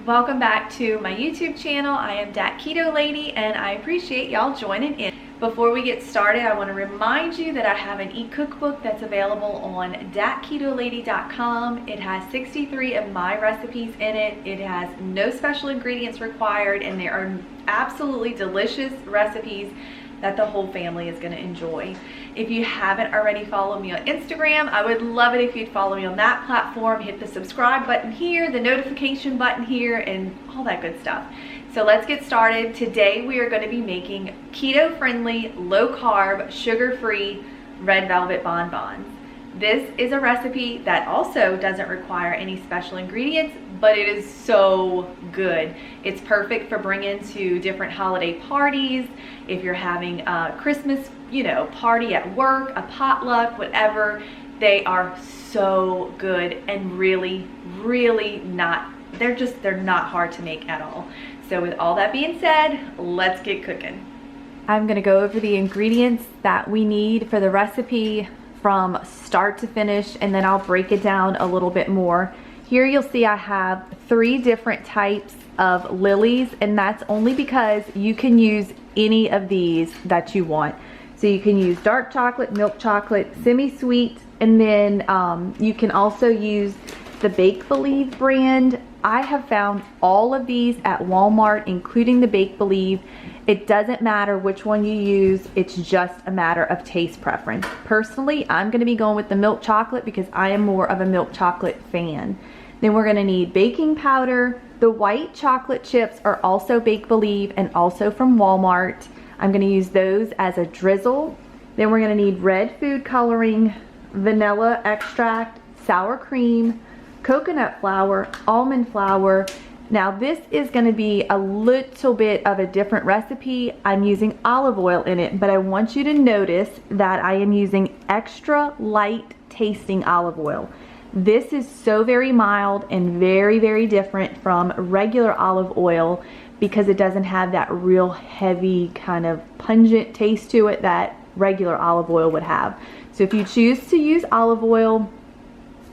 Welcome back to my YouTube channel. I am Dat Keto Lady and I appreciate y'all joining in. Before we get started, I want to remind you that I have an e-cookbook that's available on datketolady.com. It has 63 of my recipes in it. It has no special ingredients required and there are absolutely delicious recipes that the whole family is going to enjoy. If you haven't already followed me on Instagram, I would love it if you'd follow me on that platform. Hit the subscribe button here, the notification button here, and all that good stuff. So let's get started. Today we are going to be making keto-friendly, low-carb, sugar-free red velvet bonbons. This is a recipe that also doesn't require any special ingredients, but it is so good. It's perfect for bringing to different holiday parties. If you're having a Christmas, party at work, a potluck, whatever, they are so good and really not, they're not hard to make at all. So with all that being said, let's get cooking. I'm gonna go over the ingredients that we need for the recipe from start to finish, and then I'll break it down a little bit more. Here you'll see I have 3 different types of lilies, and that's only because you can use any of these that you want. So you can use dark chocolate, milk chocolate, semi-sweet, and then you can also use the Bake Believe brand. I have found all of these at Walmart, including the Bake Believe. It doesn't matter which one you use, it's just a matter of taste preference. Personally, I'm gonna be going with the milk chocolate because I am more of a milk chocolate fan. Then we're gonna need baking powder. The white chocolate chips are also Bake Believe and also from Walmart. I'm gonna use those as a drizzle. Then we're gonna need red food coloring, vanilla extract, sour cream, coconut flour, almond flour. Now this is going to be a little bit of a different recipe. I'm using olive oil in it, but I want you to notice that I am using extra light tasting olive oil. This is so very mild and very different from regular olive oil because it doesn't have that real heavy kind of pungent taste to it that regular olive oil would have. So if you choose to use olive oil,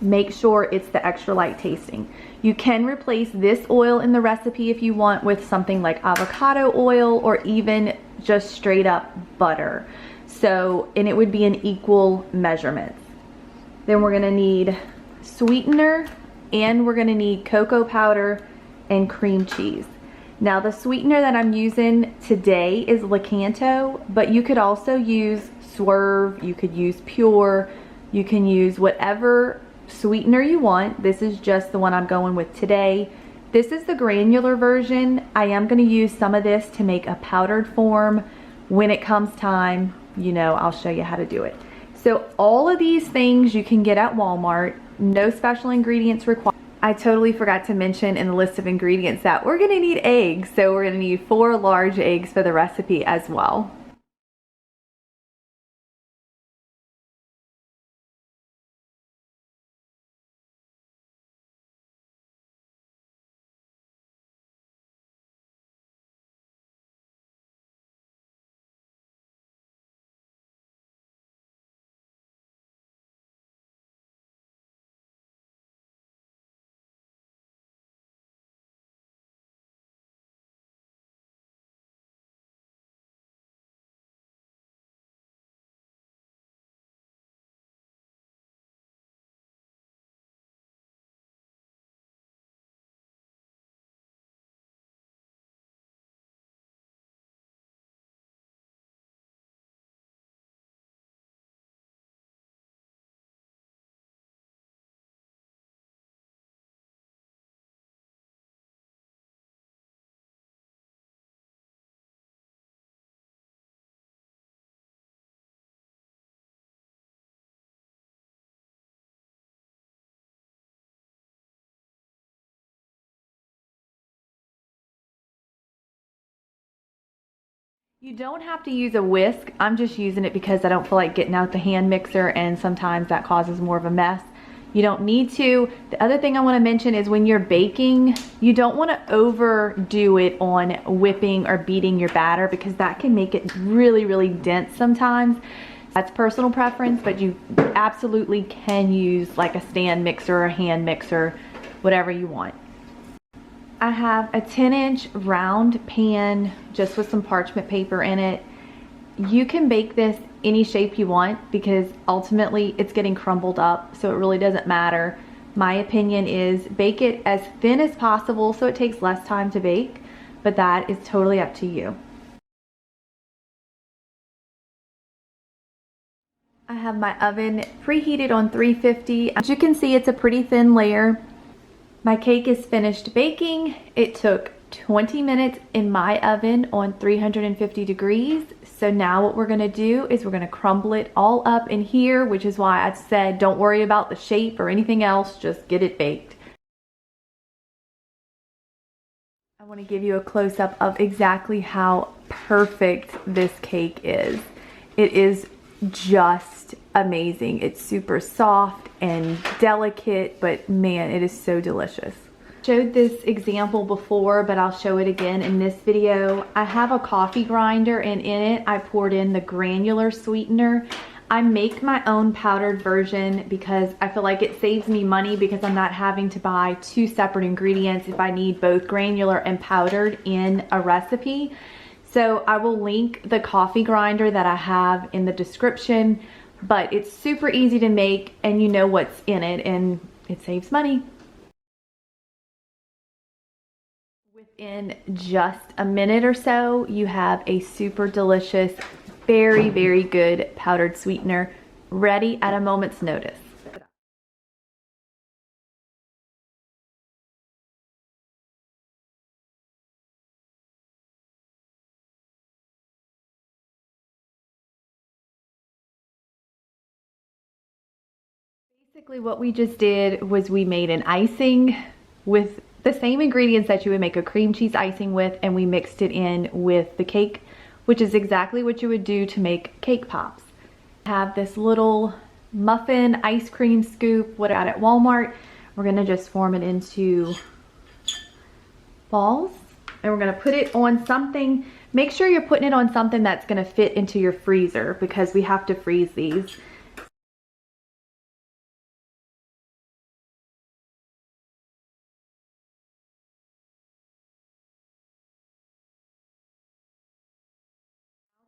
make sure it's the extra light tasting. You can replace this oil in the recipe if you want with something like avocado oil or even just straight up butter. So, and it would be in equal measurements. Then we're gonna need sweetener and we're gonna need cocoa powder and cream cheese. Now the sweetener that I'm using today is Lakanto, but you could also use Swerve, you could use Pure, you can use whatever sweetener you want. This is just the one I'm going with today. This is the granular version. I am going to use some of this to make a powdered form. When it comes time, I'll show you how to do it. So all of these things you can get at Walmart. No special ingredients required. I totally forgot to mention in the list of ingredients that we're going to need eggs. So we're going to need 4 large eggs for the recipe as well. You don't have to use a whisk. I'm just using it because I don't feel like getting out the hand mixer and sometimes that causes more of a mess. You don't need to. The other thing I want to mention is when you're baking, you don't want to overdo it on whipping or beating your batter because that can make it really dense sometimes. That's personal preference, but you absolutely can use like a stand mixer or a hand mixer, whatever you want. I have a 10-inch round pan just with some parchment paper in it. You can bake this any shape you want because ultimately it's getting crumbled up, so it really doesn't matter. My opinion is bake it as thin as possible so it takes less time to bake, but that is totally up to you. I have my oven preheated on 350. As you can see, it's a pretty thin layer. My cake is finished baking. It took 20 minutes in my oven on 350 degrees. So now what we're gonna do is we're gonna crumble it all up in here, which is why I said don't worry about the shape or anything else, just get it baked. I wanna give you a close-up of exactly how perfect this cake is. It is just amazing. It's super soft and delicate, but man, it is so delicious. Showed this example before, but I'll show it again in this video. I have a coffee grinder, and in it I poured in the granular sweetener. I make my own powdered version because I feel like it saves me money because I'm not having to buy two separate ingredients if I need both granular and powdered in a recipe. So I will link the coffee grinder that I have in the description, but it's super easy to make and you know what's in it and it saves money. Within just a minute or so, you have a super delicious, very, very good powdered sweetener ready at a moment's notice. Basically what we just did was we made an icing with the same ingredients that you would make a cream cheese icing with, and we mixed it in with the cake, which is exactly what you would do to make cake pops. I have this little muffin ice cream scoop, what I got at Walmart. We're gonna just form it into balls, and we're gonna put it on something. Make sure you're putting it on something that's gonna fit into your freezer because we have to freeze these.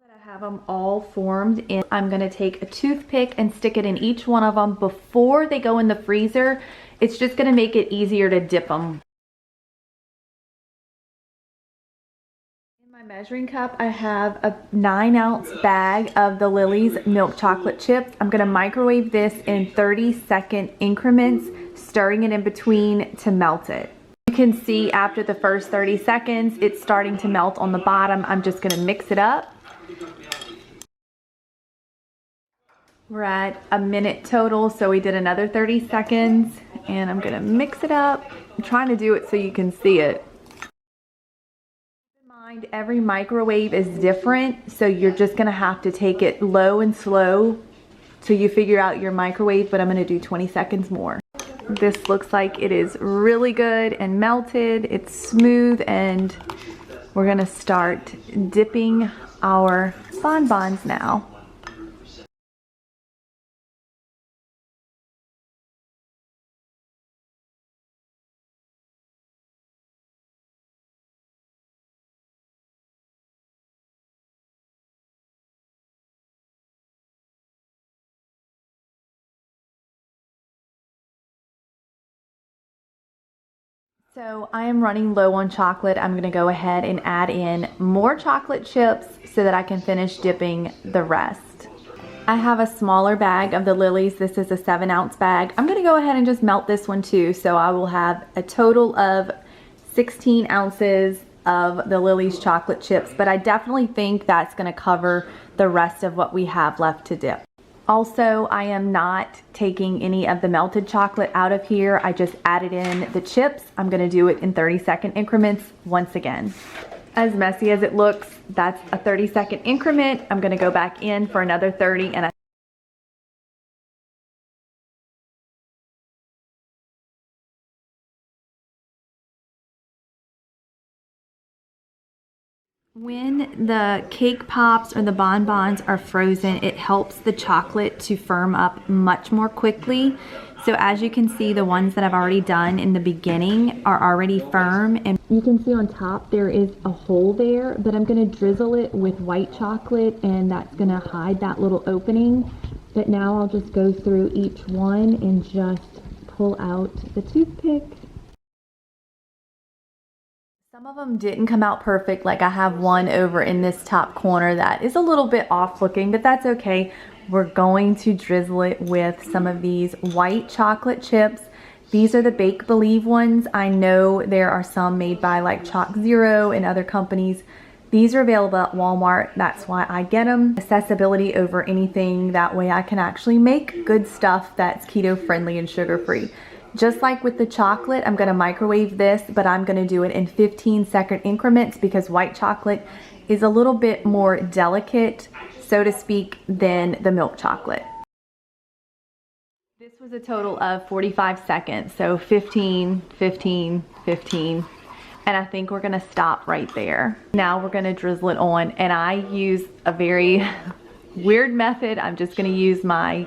I have them all formed, and I'm gonna take a toothpick and stick it in each one of them before they go in the freezer. It's just gonna make it easier to dip them. In my measuring cup, I have a 9-ounce bag of the Lily's milk chocolate chips. I'm gonna microwave this in 30-second increments, stirring it in between to melt it. You can see after the first 30 seconds, it's starting to melt on the bottom. I'm just gonna mix it up. We're at a minute total, so we did another 30 seconds, and I'm gonna mix it up. I'm trying to do it so you can see it. Keep in mind, every microwave is different, so you're just gonna have to take it low and slow till you figure out your microwave, but I'm gonna do 20 seconds more. This looks like it is really good and melted. It's smooth, and we're gonna start dipping our bonbons now. So I am running low on chocolate. I'm gonna go ahead and add in more chocolate chips so that I can finish dipping the rest. I have a smaller bag of the Lily's. This is a 7-ounce bag. I'm gonna go ahead and just melt this one too. So I will have a total of 16 ounces of the Lily's chocolate chips, but I definitely think that's gonna cover the rest of what we have left to dip. Also, I am not taking any of the melted chocolate out of here. I just added in the chips. I'm gonna do it in 30-second increments once again. As messy as it looks, that's a 30-second increment. I'm gonna go back in for another 30, and When the cake pops or the bonbons are frozen, it helps the chocolate to firm up much more quickly. So as you can see, the ones that I've already done in the beginning are already firm, and you can see on top there is a hole there, but I'm going to drizzle it with white chocolate and that's going to hide that little opening. But now I'll just go through each one and just pull out the toothpick. Some of them didn't come out perfect, like I have one over in this top corner that is a little bit off looking, but that's okay. We're going to drizzle it with some of these white chocolate chips. These are the Bake Believe ones. I know there are some made by like Chalk Zero and other companies. These are available at Walmart. That's why I get them. Accessibility over anything. That way I can actually make good stuff that's keto friendly and sugar free. Just like with the chocolate, I'm going to microwave this, but I'm going to do it in 15-second increments because white chocolate is a little bit more delicate, so to speak, than the milk chocolate. This was a total of 45 seconds, so 15, 15, 15, and I think we're going to stop right there. Now we're going to drizzle it on, and I use a very weird method. I'm just going to use my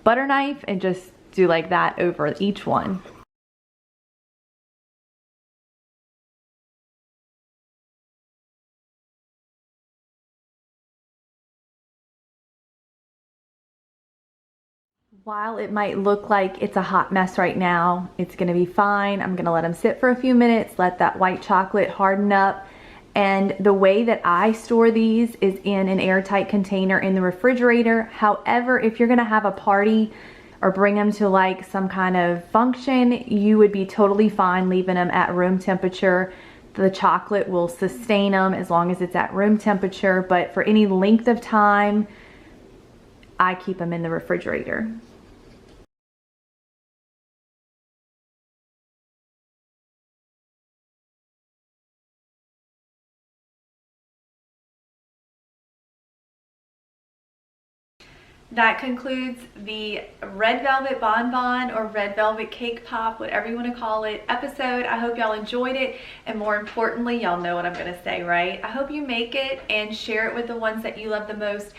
butter knife and just do like that over each one. While it might look like it's a hot mess right now, it's gonna be fine. I'm gonna let them sit for a few minutes, let that white chocolate harden up. And the way that I store these is in an airtight container in the refrigerator. However, if you're gonna have a party or bring them to like some kind of function, you would be totally fine leaving them at room temperature. The chocolate will sustain them as long as it's at room temperature, but for any length of time, I keep them in the refrigerator. That concludes the red velvet bonbon or red velvet cake pop, whatever you want to call it, episode. I hope y'all enjoyed it, and more importantly, y'all know what I'm going to say, right? I hope you make it and share it with the ones that you love the most.